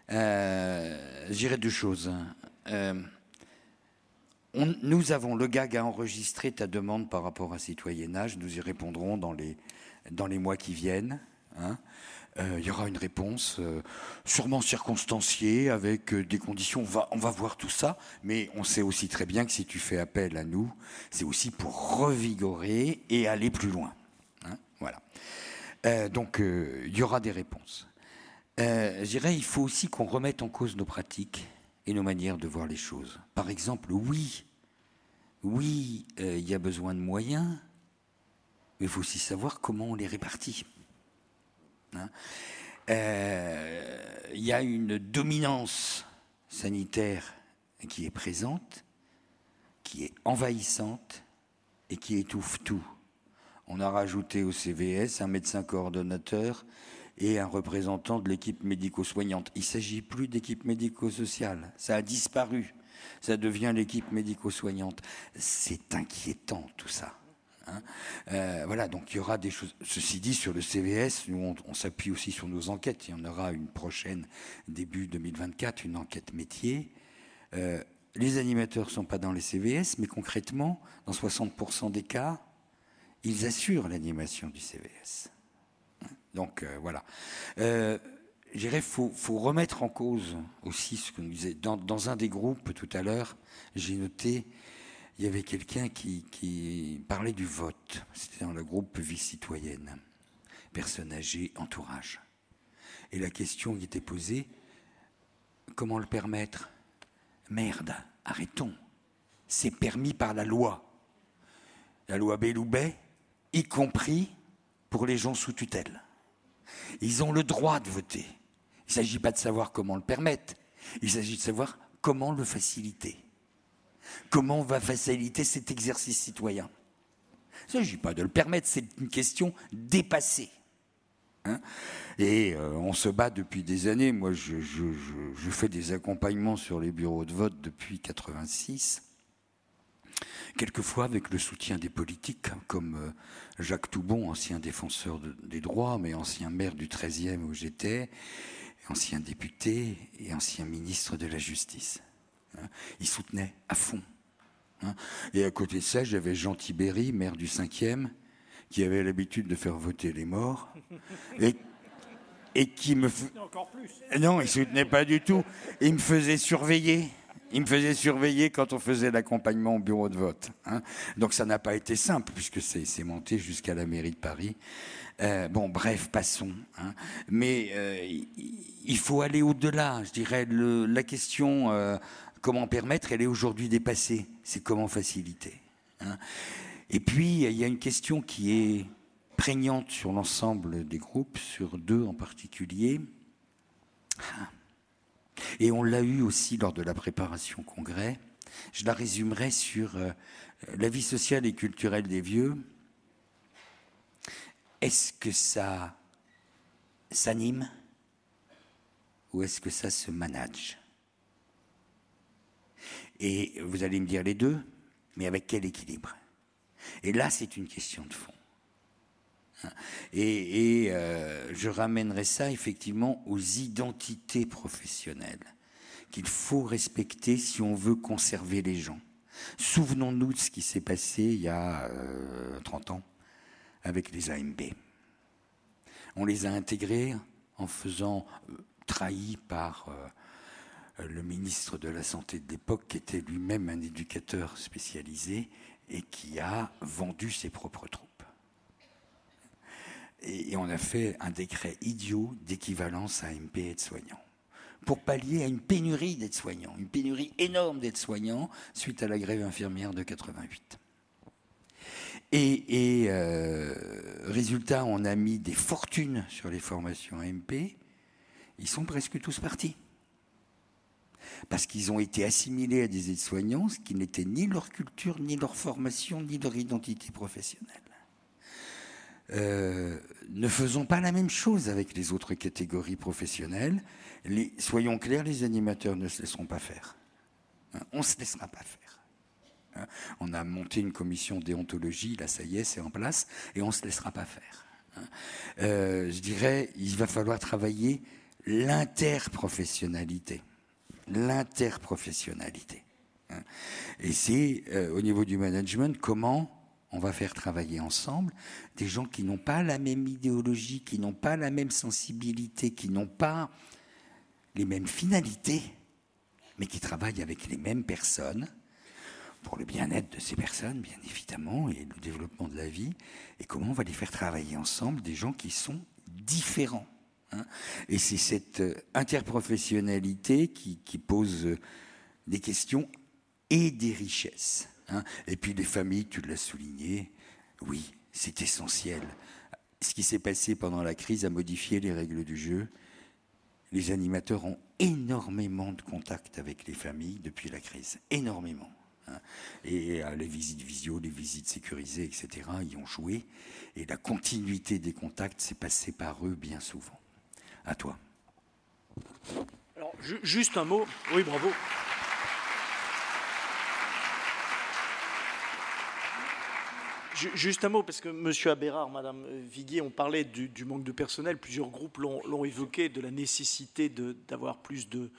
Je dirais deux choses. Nous avons, le GAG a enregistré ta demande par rapport à citoyennage. Nous y répondrons dans les mois qui viennent. Il y aura une réponse sûrement circonstanciée avec des conditions. On va voir tout ça, mais on sait aussi très bien que si tu fais appel à nous, c'est aussi pour revigorer et aller plus loin. Voilà. Donc, il y aura des réponses. Je dirais, il faut aussi qu'on remette en cause nos pratiques et nos manières de voir les choses. Par exemple, oui, il y a besoin de moyens, mais il faut aussi savoir comment on les répartit. Il y a une dominance sanitaire qui est présente, qui est envahissante et qui étouffe tout. On a rajouté au CVS un médecin coordonnateur et un représentant de l'équipe médico-soignante. Il ne s'agit plus d'équipe médico-sociale. Ça a disparu. Ça devient l'équipe médico-soignante. C'est inquiétant, tout ça. Voilà, donc il y aura des choses. Ceci dit, sur le CVS, nous, on s'appuie aussi sur nos enquêtes. Il y en aura une prochaine, début 2024, une enquête métier. Les animateurs ne sont pas dans les CVS, mais concrètement, dans 60% des cas, ils assurent l'animation du CVS. Donc voilà. Je dirais qu'il faut remettre en cause aussi ce que nous disait. Dans un des groupes tout à l'heure, j'ai noté, il y avait quelqu'un qui parlait du vote. C'était dans le groupe Vie citoyenne. Personnes âgées, entourage. Et la question qui était posée, comment le permettre ? Merde, arrêtons. C'est permis par la loi. La loi Belloubet, y compris pour les gens sous tutelle. Ils ont le droit de voter. Il ne s'agit pas de savoir comment le permettre. Il s'agit de savoir comment le faciliter. Comment on va faciliter cet exercice citoyen ? Il ne s'agit pas de le permettre, c'est une question dépassée. Et on se bat depuis des années. Moi, je fais des accompagnements sur les bureaux de vote depuis 1986. Quelquefois avec le soutien des politiques, comme Jacques Toubon, ancien défenseur des droits, mais ancien maire du 13e où j'étais, ancien député et ancien ministre de la Justice. Il soutenait à fond. Et à côté de ça, j'avais Jean Tibéry, maire du 5e, qui avait l'habitude de faire voter les morts, et qui me... Encore plus. Non, il ne soutenait pas du tout. Il me faisait surveiller. Il me faisait surveiller quand on faisait l'accompagnement au bureau de vote. Donc ça n'a pas été simple, puisque c'est monté jusqu'à la mairie de Paris. Bon, bref, passons. Mais il faut aller au-delà. Je dirais, la question comment permettre, elle est aujourd'hui dépassée. C'est comment faciliter. Et puis, il y a une question qui est prégnante sur l'ensemble des groupes, sur deux en particulier. Et on l'a eu aussi lors de la préparation congrès. Je la résumerai sur la vie sociale et culturelle des vieux. Est-ce que ça s'anime ou est-ce que ça se manage ? Et vous allez me dire les deux, mais avec quel équilibre ? Et là, c'est une question de fond. Et je ramènerai ça effectivement aux identités professionnelles qu'il faut respecter si on veut conserver les gens. Souvenons-nous de ce qui s'est passé il y a 30 ans avec les AMB. On les a intégrés en faisant trahis par le ministre de la Santé de l'époque, qui était lui-même un éducateur spécialisé et qui a vendu ses propres troupes. Et on a fait un décret idiot d'équivalence AMP aides-soignants pour pallier à une pénurie d'aides-soignants, une pénurie énorme d'aides-soignants suite à la grève infirmière de 88. Et résultat, on a mis des fortunes sur les formations AMP. Ils sont presque tous partis. Parce qu'ils ont été assimilés à des aides-soignants, ce qui n'était ni leur culture, ni leur formation, ni leur identité professionnelle. Ne faisons pas la même chose avec les autres catégories professionnelles. Soyons clairs, les animateurs ne se laisseront pas faire. On ne se laissera pas faire. On a monté une commission déontologie, là ça y est, c'est en place, et on ne se laissera pas faire. Je dirais, il va falloir travailler l'interprofessionnalité. L'interprofessionnalité. Et c'est, au niveau du management, comment on va faire travailler ensemble des gens qui n'ont pas la même idéologie, qui n'ont pas la même sensibilité, qui n'ont pas les mêmes finalités, mais qui travaillent avec les mêmes personnes pour le bien-être de ces personnes, bien évidemment, et le développement de la vie, et comment on va les faire travailler ensemble des gens qui sont différents. Et c'est cette interprofessionnalité qui pose des questions et des richesses. Et puis les familles, tu l'as souligné, oui, c'est essentiel. Ce qui s'est passé pendant la crise a modifié les règles du jeu. Les animateurs ont énormément de contacts avec les familles depuis la crise, énormément. Et les visites visio, les visites sécurisées, etc., y ont joué. Et la continuité des contacts s'est passée par eux bien souvent. À toi. Alors, juste un mot. Oui, bravo. Juste un mot, parce que M. Abérard, Mme Viguier ont parlé du manque de personnel. Plusieurs groupes l'ont évoqué, de la nécessité d'avoir plus de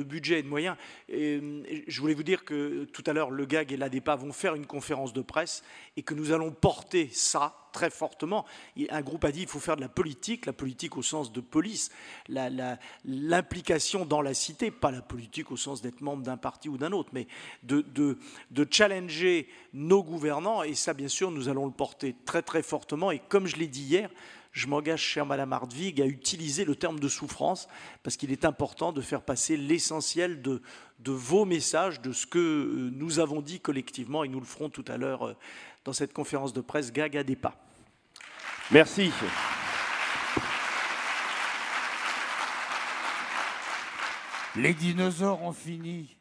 budget et de moyens. Et je voulais vous dire que tout à l'heure, le GAG et l'ADEPA vont faire une conférence de presse et que nous allons porter ça très fortement. Un groupe a dit qu'il faut faire de la politique au sens de police, l'implication dans la cité, pas la politique au sens d'être membre d'un parti ou d'un autre, mais de challenger nos gouvernants. Et ça, bien sûr, nous allons le porter très très fortement. Et comme je l'ai dit hier, je m'engage, chère Madame Hartwig, à utiliser le terme de souffrance, parce qu'il est important de faire passer l'essentiel de vos messages, de ce que nous avons dit collectivement, et nous le ferons tout à l'heure dans cette conférence de presse GAG ADEPA. Merci. Les dinosaures ont fini.